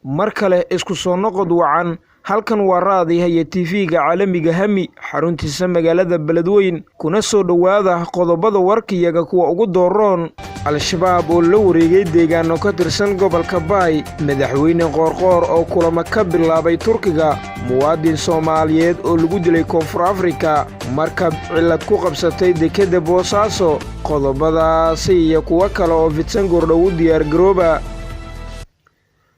mar kale isku soo noqod wacan halkan waa raadiyaha TV-ga caalamiga Hami xaruntiisa magaalada Beledweyne kuna soo dhawaada qodobada warkiyaga kuwa ugu dooroon Al-Shabaab oo la wareegay deegaano ka tirsan gobolka Bay madaxweyne Qoorqoor oo kulamo ka bilaabay Turkiga muwaadin Soomaaliyeed oo lagu dilay Koonfur Afrika markab cilad ku qabsatay dekedda Boosaaso qodobadaasi iyo kuwa kale oo fidsan gordhow diyaar garooba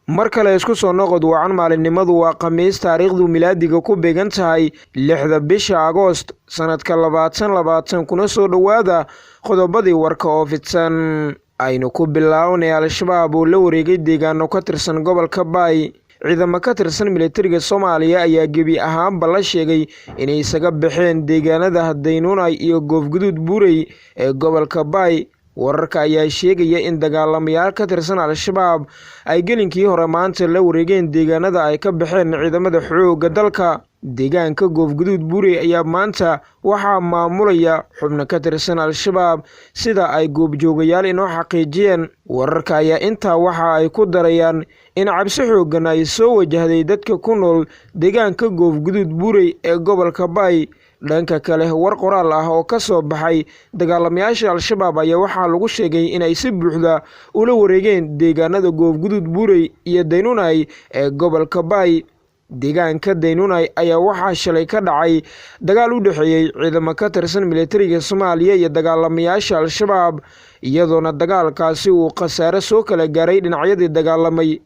mar kale isku soo noqod wacan maalinimadu waa Khamiis taariikhdu milaadiga ku beegan tahay 6 bisha Agoost sanadka 2020 kuna soo dhawaada qodobadii warka oo fidsan aynu ku bilaabnay Al-Shabaab oo la wareegay deegaano ka tirsan gobolka Bay ciidamada ka tirsan militariga Soomaaliya ayaa gebi ahaanba la sheegay inay isaga baxeen deegaanada Daynuunay iyo Goofguduud Buurey ee gobolka Bay wararka ayaa sheegaya in dagaalamayaal ka tirsan Al-Shabaab ay gelinkii hore maanta la wareegeen deegaanada ay ka baxeen ciidamada xoogga dalka deegaanka Goofguduud Buurey ayaa maanta waxaa maamulaya xubno ka tirsan Al-Shabaab sida ay goobjoogayaal inoo xaqiijiyeen wararka ayaa intaa waxa ay ku darayaan in cabsi xooggan ay soo wajahday dadka ku nool deegaanka Goofguduud Buurey ee gobolka Bay dhanka kale war qoraal ah oo ka soo baxay dagaalamayaasha Al-Shabaab ayaa waxaa lagu sheegay in ay si buuxda ula wareegeen deegaanada Goofguduud Buurey iyo Daynuunay ee gobolka Bay deegaanka Daynuunay ayaa waxaa shalay ka dhacay dagaal u dhaxeeyay ciidamada ka tirsan militariga Soomaaliya iyo dagaalamayaasha Al-Shabaab iyadoona dagaalkaasi uu khasaare soo kala gaaray dhinacyadii dagaalamay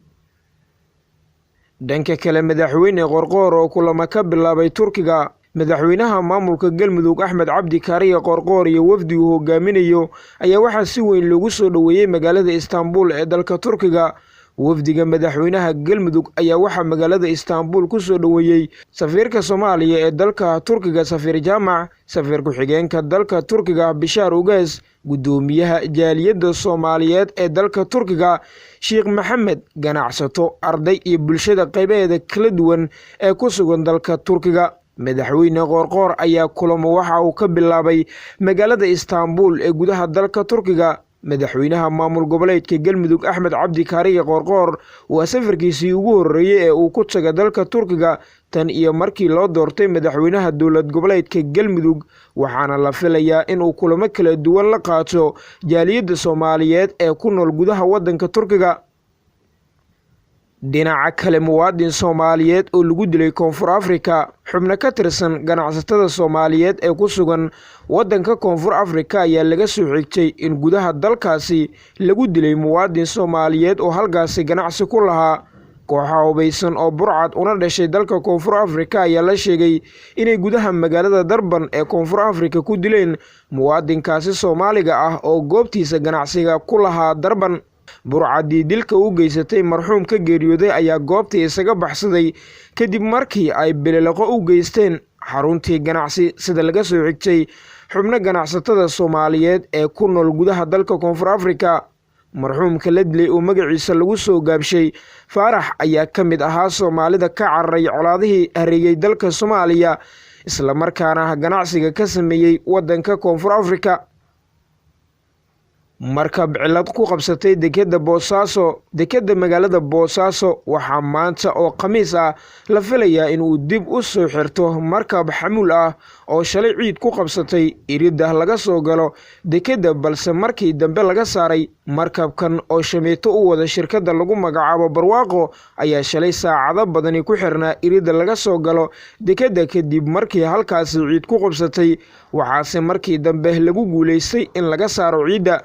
dhanka kale madaxweyne Qoorqoor oo kulamo ka bilaabay Turkiga madaxweynaha maamulka Galmudug Axmed Cabdi Kaariye Qoorqoor iyo wafdi uu hogaaminayo ayaa waxaa si weyn loogu soo dhaweeyay magaalada Istanbul ee dalka Turkiga wafdiga madaxweynaha Galmudug ayaa waxaa magaalada Istanbul ku soo dhaweeyay safiirka Soomaaliya ee dalka Turkiga Safiir Jaamac safiir ku-xigeenka dalka Turkiga Bishaar Ugaas gudoomiyaha jaaliyadda Soomaaliyeed ee dalka Turkiga Sheekh Maxamed ganacsato arday iyo bulshada qaybaheeda kala duwan ee ku sugan dalka Turkiga madaxweyne Qoorqoor ayaa kulamo waxa uu ka bilaabay magaalada Istanbul ee gudaha dalka Turkiga madaxweynaha maamul goboleedka Galmudug Axmed Cabdi Kaariye Qoorqoor waa safarkiisii ugu horeeyay ee uu ku tagay dalka Turkiga tan iyo markii loo doortay madaxweynaha dowlad goboleedka Galmudug waxaana la filayaa in uu kulamo kala duwan la qaato jaaliyadda Soomaaliyeed ee ku nool gudaha wadanka Turkiga dhinaca kale muwaadin Soomaaliyeed oo lagu dilay Koonfur Afrika xubno ka tirsan ganacsatada Soomaaliyeed ee ku sugan wadanka Koonfur Afrika ayaa laga soo xigtay in gudaha dalkaasi lagu dilay muwaadin Soomaaliyeed oo halkaasi ganacsi ku lahaa kooxo hubaysan oo burcad una dhashay dalka Koonfur Afrika ayaa la sheegay inay gudaha magaalada Durban ee Koonfur Afrika ku dileen muwaadinkaasi Soomaaliga ah oo goobtiisa ganacsiga ku lahaa Durban burcadii dilka u geysatay marxuum ka geeriyooday ayaa goobtii isaga baxsaday kadib markii ay bilaqo u geysteen xaruntii ganacsi sida laga soo xigtay xubno ganacsatada Soomaaliyeed ee ku nool gudaha dalka Koonfur Afrika marxuumka la dilay oo magaciisa lagu soo gaabshay Faarax ayaa ka mid ahaa Soomaalida ka cararay colaadihii hareeyay dalka Soomaaliya isla markaana ganacsiga ka sameeyay wadanka Koonfur Afrika markab cilad ku qabsatay dekedda Boosaaso dekedda magaalada Boosaaso waxaa maanta oo Khamiis ah la filayaa in uu dib u soo xirto markab xamuul ah oo shalay ciid ku qabsatay irida laga soo galo dekedda balse markii dambe laga saaray markabkan oo shameeto u wada shirkadda lagu magacaabo Barwaaqo ayaa shalay saacado badan ku xirnaa irida laga soo galo dekedda kadib markii halkaasi ciid ku qabsatay waxaase markii dambe lagu guuleystay in laga saaro ciidda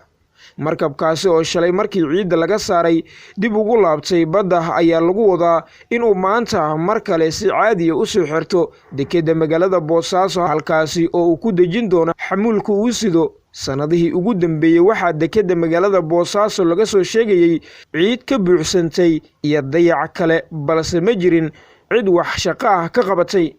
markabkaasi oo shalay markii ciidda laga saaray dib ugu laabtay badda ayaa lagu wadaa inuu maanta mar kale si caadi ah u soo xirto dekedda magaalada Boosaaso halkaasi oo uu ku dejin doono xamuulka uu sido sanadihii ugu dambeeyay waxaa dekedda magaalada Boosaaso laga soo sheegayay ciid ka buuxsantay iyo dayac kale balse ma jirin cid wax shaqo ah ka qabatay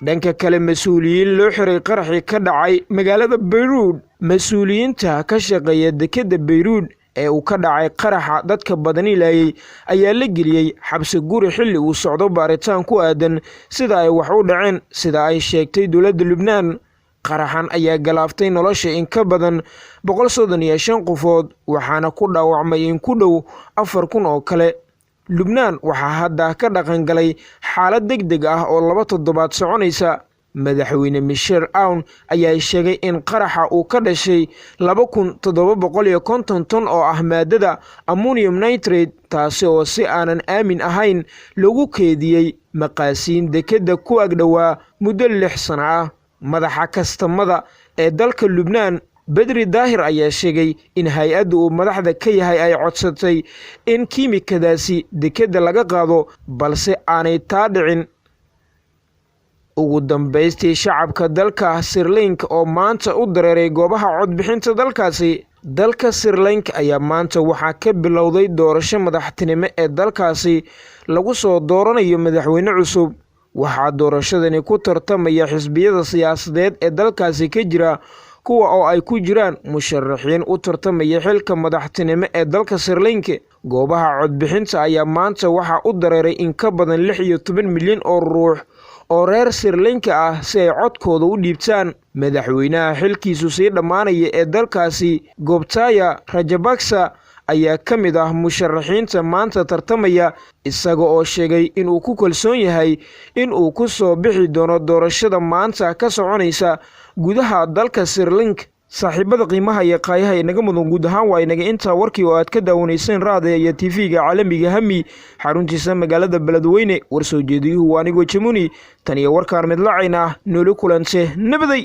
dhanka kale mas'uuliyiin loo xiray qaraxii ka dhacay magaalada Beirut mas'uuliyiinta ka shaqeeya dekedda Beirut ee uu ka dhacay qaraxa dadka badani laayay ayaa la geliyay xabsi guri xilli uu socdo baaritaan ku aadan sida ay wax u dhaceen sida ay sheegtay dowladda Lubnaan qaraxan ayaa galaaftay nolosha in ka badan 135 qofood waxaana ku dhaawacmay in ku dhow 4,000 oo kale. Lubnaan waxaa hadda ka dhaqan galay xaalad degdeg ah oo 2 toddobaad soconaysa. Madaxweyne Michel Aoun ayaa sheegay in qaraxa uu ka dhashay 2,750 ton oo ah maadada ammonium nitrate taasi oo si aanan aamin ahayn lagu keediyey maqaasiin dekedda ku agdhowaa muddo 6 sano ah. Madaxa kastamada ee dalka Lubnaan Bedri Daahir ayaa sheegay in hay-adda uu madaxda ka yahay ay codsatay in kiimikadaasi dekedda laga qaado balse aanay taa dhicin. Ugu dambeystii shacabka dalka Sri Lanka oo maanta u dareeray goobaha codbixinta dalkaasi. Dalka Sri Lanka ayaa maanta waxaa ka bilowday doorasho madaxtinimo ee dalkaasi lagu soo dooranayo madaxweyne cusub. Waxaa doorashadani ku tartamaya xisbiyada siyaasadeed ee dalkaasi ka jira kuwa oo ay ku jiraan musharaxiin u tartamaya xilka madaxtinimo ee dalka Sri Lanka. Goobaha codbixinta ayaa maanta waxaa u dareeray in ka badan 16 milyan oo ruux oo reer Sri Lanka ah si ay codkooda u dhiibtaan. Madaxweynaha xilkiisu sii dhammaanaya ee dalkaasi Gotabaya Rajapaksa ayaa ka mid ah musharaxiinta maanta tartamaya isaga oo sheegay in uu ku kalsoon yahay in uu ku soo bixi doono doorashada maanta ka soconaysa gudaha dalka Sri Lanka. Saaxiibada qiimaha iyo qaayaha inaga mudan guud ahaan waa inaga intaa warkii oo aad ka daawanayseen raadiga iyo TV-ga caalamiga Hami xaruntiisa magaalada Beledweyne. War soo jeediyuhu waa anigoo Jamuni tan iyo warkaan mid lacayna nooli kulante nabaday.